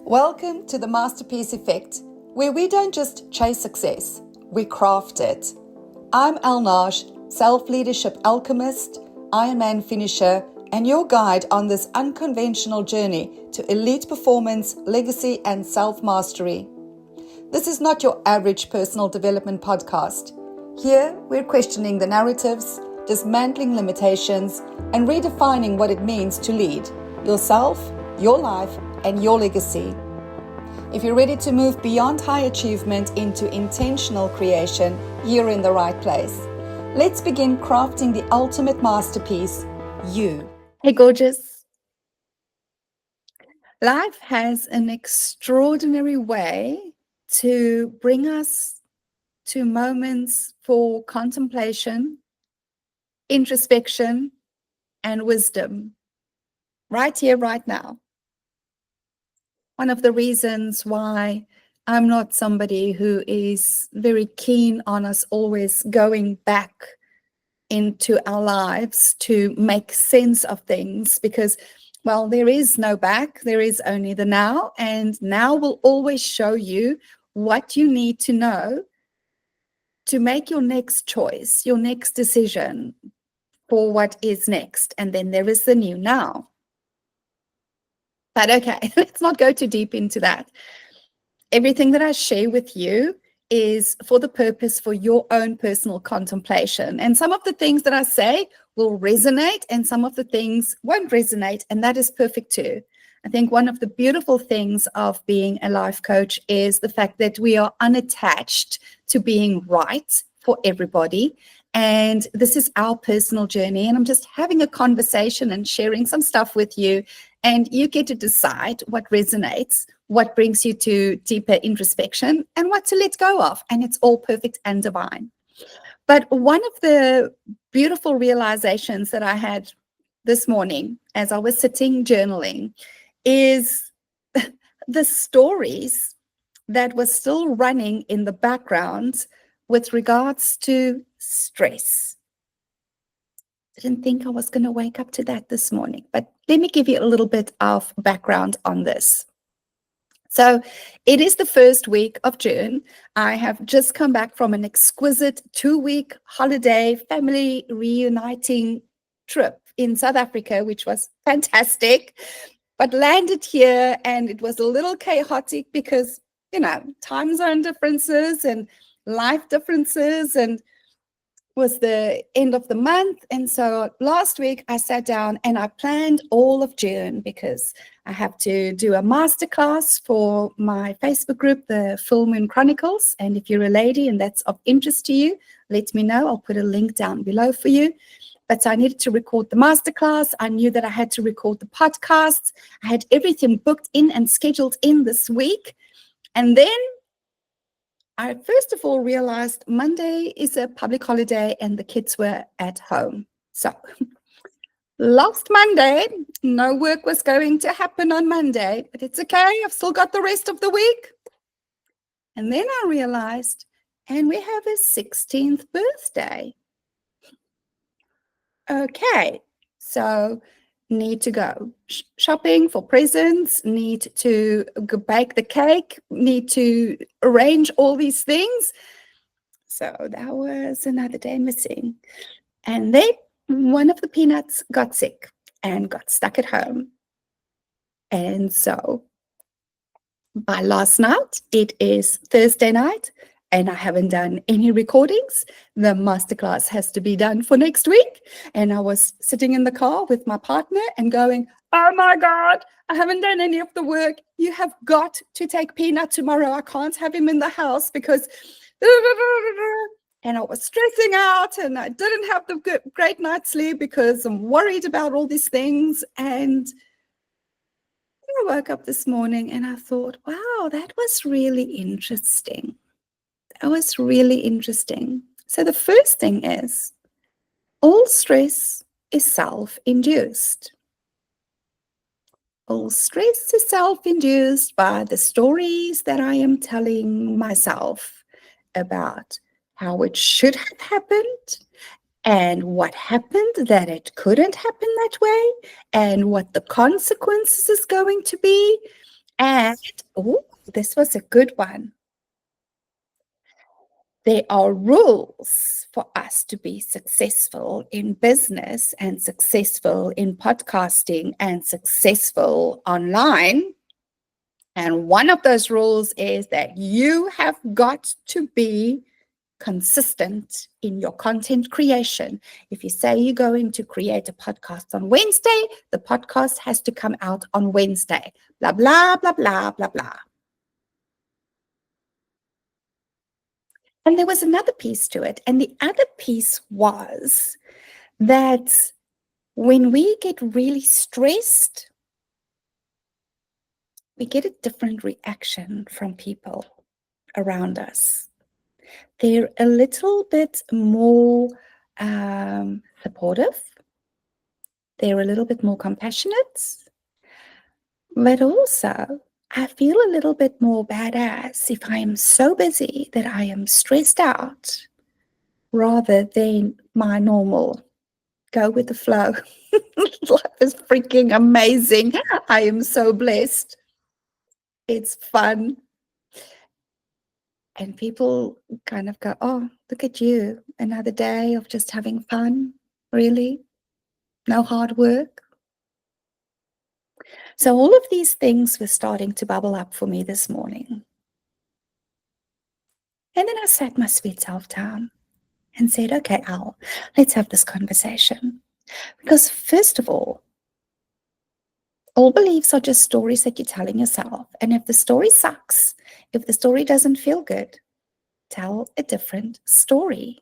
Welcome to the Masterpiece Effect, where we don't just chase success, we craft it. I'm Elle Nagy, self-leadership alchemist, Ironman finisher, and your guide on this unconventional journey to elite performance, legacy, and self-mastery. This is not your average personal development podcast. Here, we're questioning the narratives, dismantling limitations, and redefining what it means to lead yourself, your life, and your legacy. If you're ready to move beyond high achievement into intentional creation, you're in the right place. Let's begin crafting the ultimate masterpiece, you. Hey, gorgeous. Life has an extraordinary way to bring us to moments for contemplation, introspection, and wisdom, right here, right now. One of the reasons why I'm not somebody who is very keen on us always going back into our lives to make sense of things, because, well, there is no back, there is only the now, and now will always show you what you need to know to make your next choice, your next decision for what is next. And then there is the new now. But okay, let's not go too deep into that. Everything that I share with you is for the purpose for your own personal contemplation. And some of the things that I say will resonate and some of the things won't resonate, and that is perfect too. I think one of the beautiful things of being a life coach is the fact that we are unattached to being right for everybody. And this is our personal journey, and I'm just having a conversation and sharing some stuff with you, and you get to decide what resonates, what brings you to deeper introspection, and what to let go of. And it's all perfect and divine. But one of the beautiful realizations that I had this morning as I was sitting journaling is the stories that were still running in the background with regards to stress. I didn't think I was going to wake up to that this morning, but let me give you a little bit of background on this. So it is the first week of June. I have just come back from an exquisite 2-week holiday family reuniting trip in South Africa, which was fantastic, but landed here and it was a little chaotic because, time zone differences and life differences, and was the end of the month. And so last week I sat down and I planned all of June because I have to do a masterclass for my Facebook group, the Full Moon Chronicles. And if you're a lady and that's of interest to you, let me know. I'll put a link down below for you. But I needed to record the masterclass. I knew that I had to record the podcasts. I had everything booked in and scheduled in this week. And then I first of all realized Monday is a public holiday and the kids were at home. So last Monday, no work was going to happen on Monday, but it's okay. I've still got the rest of the week. And then I realized, and we have his 16th birthday. Okay, so need to go shopping for presents, need to bake the cake, need to arrange all these things. So that was another day missing. And then one of the peanuts got sick and got stuck at home. And so by last night, it is Thursday night, and I haven't done any recordings. The masterclass has to be done for next week. And I was sitting in the car with my partner and going, oh my God, I haven't done any of the work. You have got to take Peanut tomorrow. I can't have him in the house because... And I was stressing out and I didn't have the great night's sleep because I'm worried about all these things. And I woke up this morning and I thought, wow, that was really interesting. That was really interesting. So the first thing is, all stress is self-induced. All stress is self-induced by the stories that I am telling myself about how it should have happened and what happened that it couldn't happen that way and what the consequences is going to be. And, oh, this was a good one. There are rules for us to be successful in business and successful in podcasting and successful online. And one of those rules is that you have got to be consistent in your content creation. If you say you're going to create a podcast on Wednesday, the podcast has to come out on Wednesday. Blah, blah, blah, blah, blah, blah. And there was another piece to it. And the other piece was that when we get really stressed, we get a different reaction from people around us. They're a little bit more supportive. They're a little bit more compassionate. But also, I feel a little bit more badass if I am so busy that I am stressed out rather than my normal go with the flow. Life is freaking amazing. I am so blessed. It's fun. And people kind of go, oh, look at you. Another day of just having fun. Really? No hard work? So all of these things were starting to bubble up for me this morning. And then I sat my sweet self down and said, okay, Al, let's have this conversation. Because first of all beliefs are just stories that you're telling yourself. And if the story sucks, if the story doesn't feel good, tell a different story.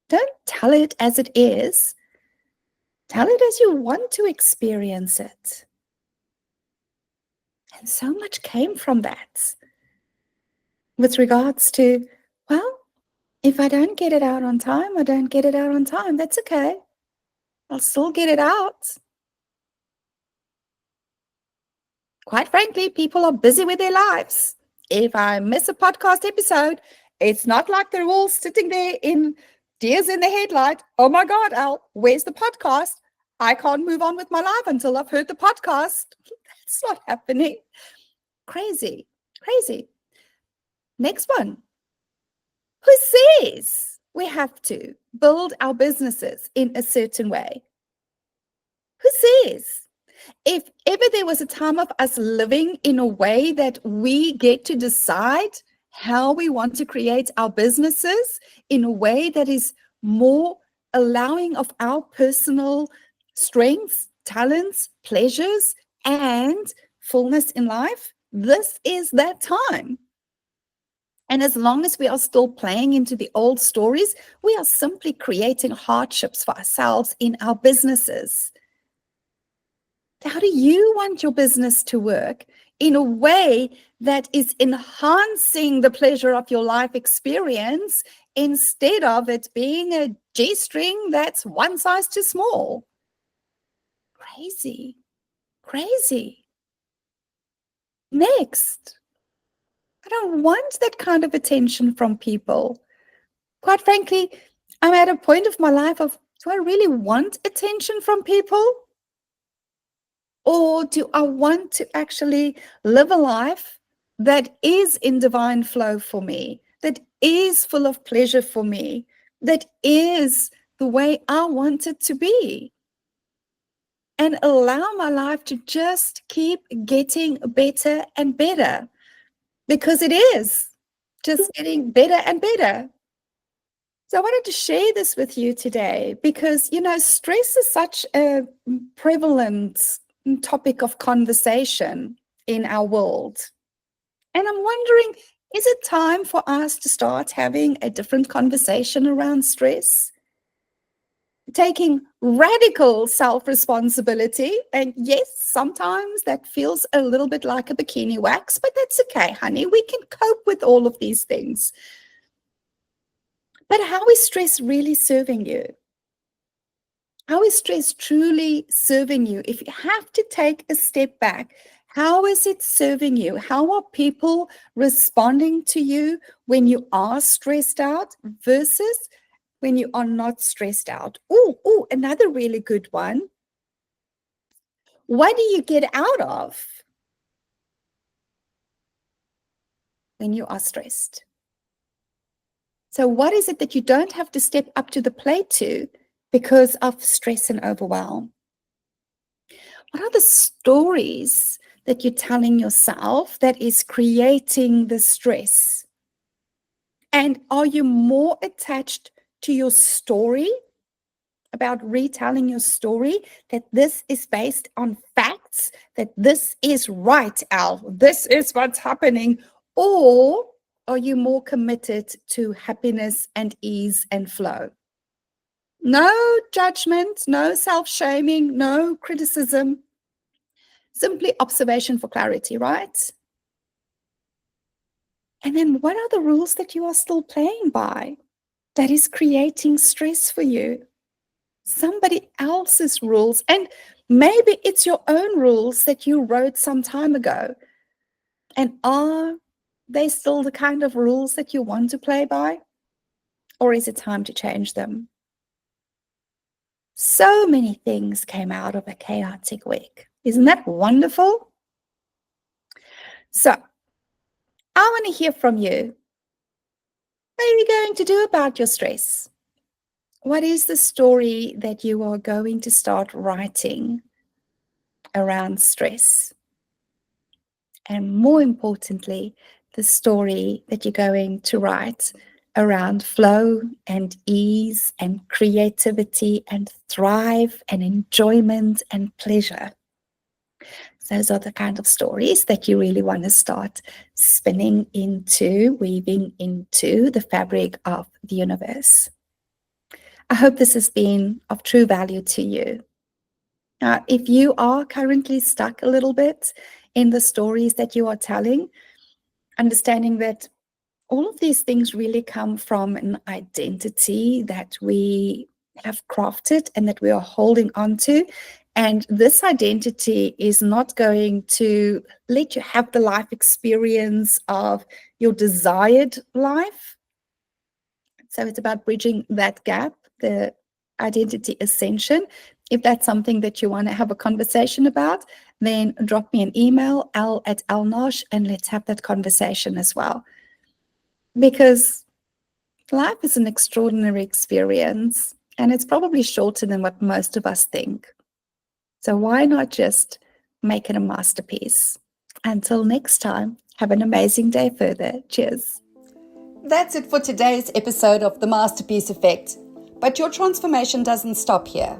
Don't tell it as it is. Tell it as you want to experience it. And so much came from that with regards to, well, if I don't get it out on time, I don't get it out on time. That's okay. I'll still get it out. Quite frankly, people are busy with their lives. If I miss a podcast episode, it's not like they're all sitting there in deers in the headlight. Oh my God, Al, where's the podcast? I can't move on with my life until I've heard the podcast. That's not happening. Crazy, crazy. Next one. Who says we have to build our businesses in a certain way? Who says? If ever there was a time of us living in a way that we get to decide how we want to create our businesses in a way that is more allowing of our personal strengths, talents, pleasures, and fullness in life, this is that time. And as long as we are still playing into the old stories, we are simply creating hardships for ourselves in our businesses. How do you want your business to work in a way that is enhancing the pleasure of your life experience instead of it being a G-string that's one size too small? Crazy, crazy. Next, I don't want that kind of attention from people. Quite frankly, I'm at a point of my life of, do I really want attention from people? Or do I want to actually live a life that is in divine flow for me, that is full of pleasure for me, that is the way I want it to be? And allow my life to just keep getting better and better, because it is just getting better and better. So I wanted to share this with you today because, stress is such a prevalent topic of conversation in our world. And I'm wondering, is it time for us to start having a different conversation around stress? Taking radical self-responsibility. And yes, sometimes that feels a little bit like a bikini wax, but that's okay, honey. We can cope with all of these things. But how is stress really serving you? How is stress truly serving you? If you have to take a step back, how is it serving you? How are people responding to you when you are stressed out versus when you are not stressed out? Oh, another really good one. What do you get out of when you are stressed. So what is it that you don't have to step up to the plate to because of stress and overwhelm? What are the stories that you're telling yourself that is creating the stress? And are you more attached to your story, about retelling your story, that this is based on facts, that this is right, Al, this is what's happening? Or are you more committed to happiness and ease and flow? No judgment, no self-shaming, no criticism, simply observation for clarity, right? And then what are the rules that you are still playing by that is creating stress for you? Somebody else's rules, and maybe it's your own rules that you wrote some time ago. And are they still the kind of rules that you want to play by? Or is it time to change them? So many things came out of a chaotic week. Isn't that wonderful? So, I want to hear from you. What are you going to do about your stress? What is the story that you are going to start writing around stress? And more importantly, the story that you're going to write around flow and ease and creativity and thrive and enjoyment and pleasure. Those are the kind of stories that you really want to start spinning into, weaving into the fabric of the universe. I hope this has been of true value to you. If you are currently stuck a little bit in the stories that you are telling, understanding that all of these things really come from an identity that we have crafted and that we are holding on to. And this identity is not going to let you have the life experience of your desired life. So it's about bridging that gap, the identity ascension. If that's something that you want to have a conversation about, then drop me an email, Elle Nagy, and let's have that conversation as well. Because life is an extraordinary experience, and it's probably shorter than what most of us think. So why not just make it a masterpiece? Until next time, have an amazing day further. Cheers. That's it for today's episode of The Masterpiece Effect. But your transformation doesn't stop here.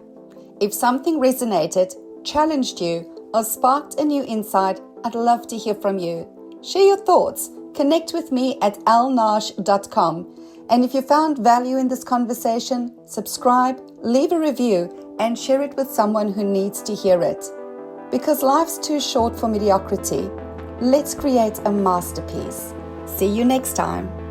If something resonated, challenged you, or sparked a new insight, I'd love to hear from you. Share your thoughts. Connect with me at ellenaj.com. And if you found value in this conversation, subscribe, leave a review, and share it with someone who needs to hear it. Because life's too short for mediocrity. Let's create a masterpiece. See you next time.